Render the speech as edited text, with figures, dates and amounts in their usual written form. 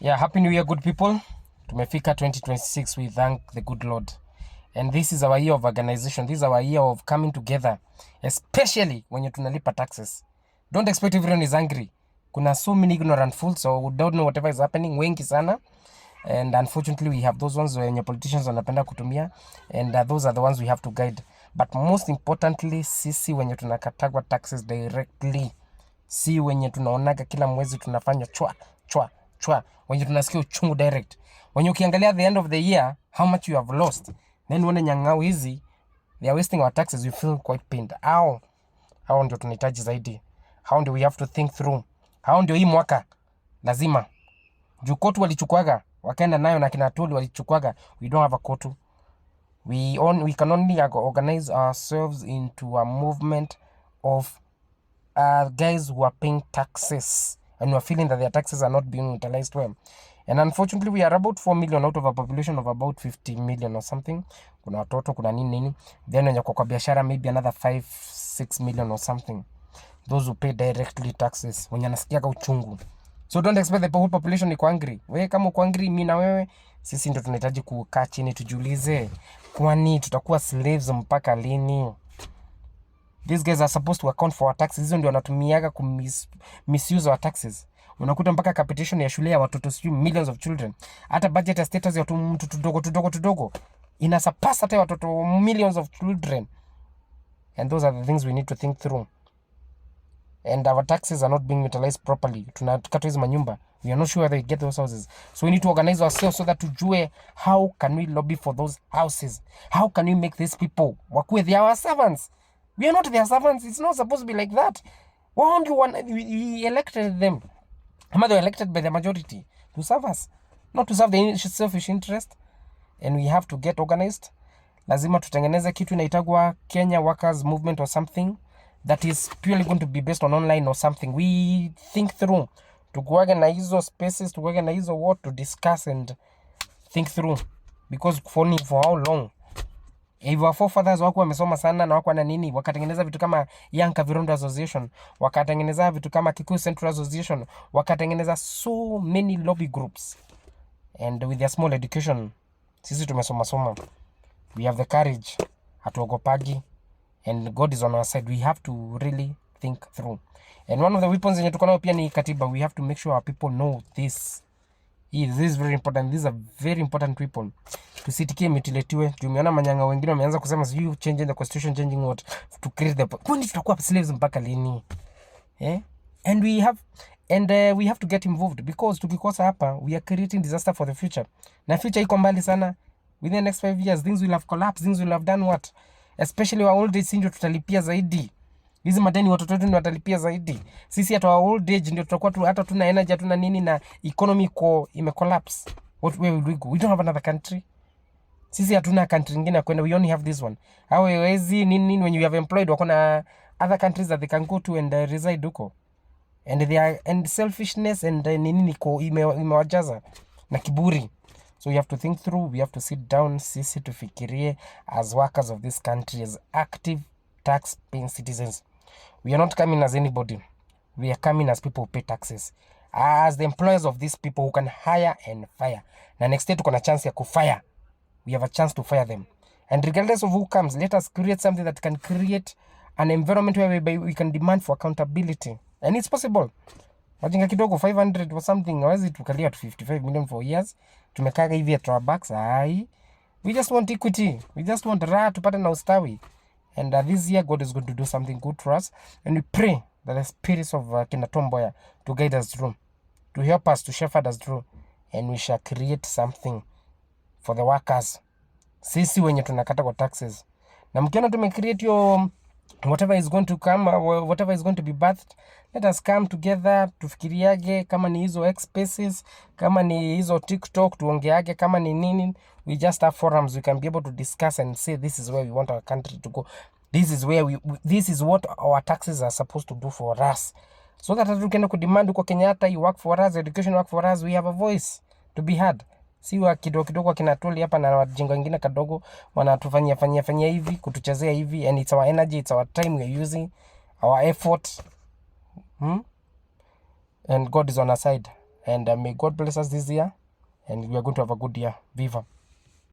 Yeah, happy new year, good people. Tumefika 2026. We thank the good Lord. And this is our year of organization. This is our year of coming together, especially when you tunalipa taxes. Don't expect everyone is angry. Kuna so many ignorant fools, so we don't know whatever is happening. Wengi sana. And unfortunately, we have those ones when politicians wanapenda kutumia, and those are the ones we have to guide. But most importantly, sisi wenye tunakatagwa taxes directly, si wenye tunaonaga kila mwezi tunafanya chwa chwa chwa, wenye tunasikia uchungu direct, wenye ukiangalia at the end of the year how much you have lost, then uone nyang'au hizi they are wasting our taxes, you feel quite pained. Hao ndio tunahitaji zaidi, hao ndio we have to think through, hao ndio hii mwaka lazima juu kotu walichukuaga wakaenda nayo na kina Tuli walichukuaga. We don't have a kotu. We can only organize ourselves into a movement of guys who are paying taxes and who are feeling that their taxes are not being utilized well. And unfortunately, we are about 4 million out of a population of about 50 million or something. Kuna watoto, kuna nini. Then wenye kwa biashara maybe another 5-6 million or something. Those who pay directly taxes, wenye nasikia ka uchungu. So don't expect the whole population iko angry. Wewe kama uko angry, mimi na wewe, sisi ndio tunahitaji kukaa chini tujiulize, kwani tutakuwa slaves mpaka lini? These guys are supposed to account for our taxes. Hizo ndio wanatumiaga misuse our taxes. Unakuta mpaka capitation ya shule ya watoto sijui millions of children. Hata budget ya status ya mtu tudogo ina surpass hata watoto millions of children. And those are the things we need to think through. And our taxes are not being utilized properly. Tunakata hizo manyumba. We are not sure whether we get those houses. So we need to organize ourselves so that tujue how can we lobby for those houses. How can we make these people wakuwe they are our servants. We are not their servants. It's not supposed to be like that. Why don't you want? We elected them. They were elected by the majority to serve us, not to serve the selfish interest. And we have to get organized. Lazima tutengeneze kitu inaitagwa Kenya Workers Movement or something that is purely going to be based on online or something. We think through. Tukuage na hizo spaces, tukuage na hizo what to discuss and think through. Because for how long? If our forefathers wako wamesoma sana na wako na nini, wakatengeneza vitu kama Young Kavirondo Association, wakatengeneza vitu kama Kikuyu Central Association, wakatengeneza so many lobby groups, and with their small education, sisi tumesoma, we have the courage, hatuogopagi, and God is on our side. We have to really think through, and one of the weapons yenye tuko nayo pia ni katiba. We have to make sure our people know this. This is very important. These are very important people. Tusitikie mutiletiwe. Tumeona manyanga wengine wameanza kusema you changing the constitution, changing what to create the, kwani tutakuwa slaves mpaka lini? And we have to get involved, because tukikosa hapa we are creating disaster for the future. Na future iko mbali sana. Within the next 5 years things will have collapsed, things will have done what? Especially our old age ndio tutalipia zaidi. Hizi madeni watoto wetu ndio watalipia zaidi. Sisi hata our old age ndio tutakuwa tu hata tuna energy, tuna nini, na economy imecollapse. Where will we go? We don't have another country. Sisi hatuna country nyingine kwenda, we only have this one. Hawezi nini when you have employed wako na other countries that they can go to and reside huko. And selfishness and nini imewajaza na kiburi. So we have to think through, we have to sit down, sisi tufikirie as workers of this country, as active tax paying citizens. We are not coming as anybody. We are coming as people who pay taxes, as the employers of these people who can hire and fire. Na next day tuko na chance ya kufire. We have a chance to fire them. And regardless of who comes, let us create something that can create an environment where we can demand for accountability. And it's possible. Wajinga kidogo 500 or something, hawezi tukalia to 55 million for years. Tumekaga hivi at our backs. We just want equity. We just want raha tupate na ustawi. And this year God is going to do something good for us. And we pray that the spirits of Kina Tom Mboya to guide us through, to help us, to shepherd us through. And we shall create something for the workers. Sisi wenye tunakata kwa taxes. Na mkiona tumecreate your whatever is going to come, whatever is going to be birthed, let us come together, tufikiriage kama ni hizo X Spaces, kama ni hizo TikTok, tuongeage kama ni nini. We just have forums we can be able to discuss and say this is where we want our country to go. This is what our taxes are supposed to do for us. So that tukienda kudemand kwa Kenyatta, you work for us, education work for us, we have a voice to be heard. Si wa kidogo kina Tuli hapa na wajinga wengine kadogo wanatufanyia hivi, kutuchezea hivi, and it's our energy, it's our time we are using, our effort. And God is on our side. and may God bless us this year, and we are going to have a good year. Viva.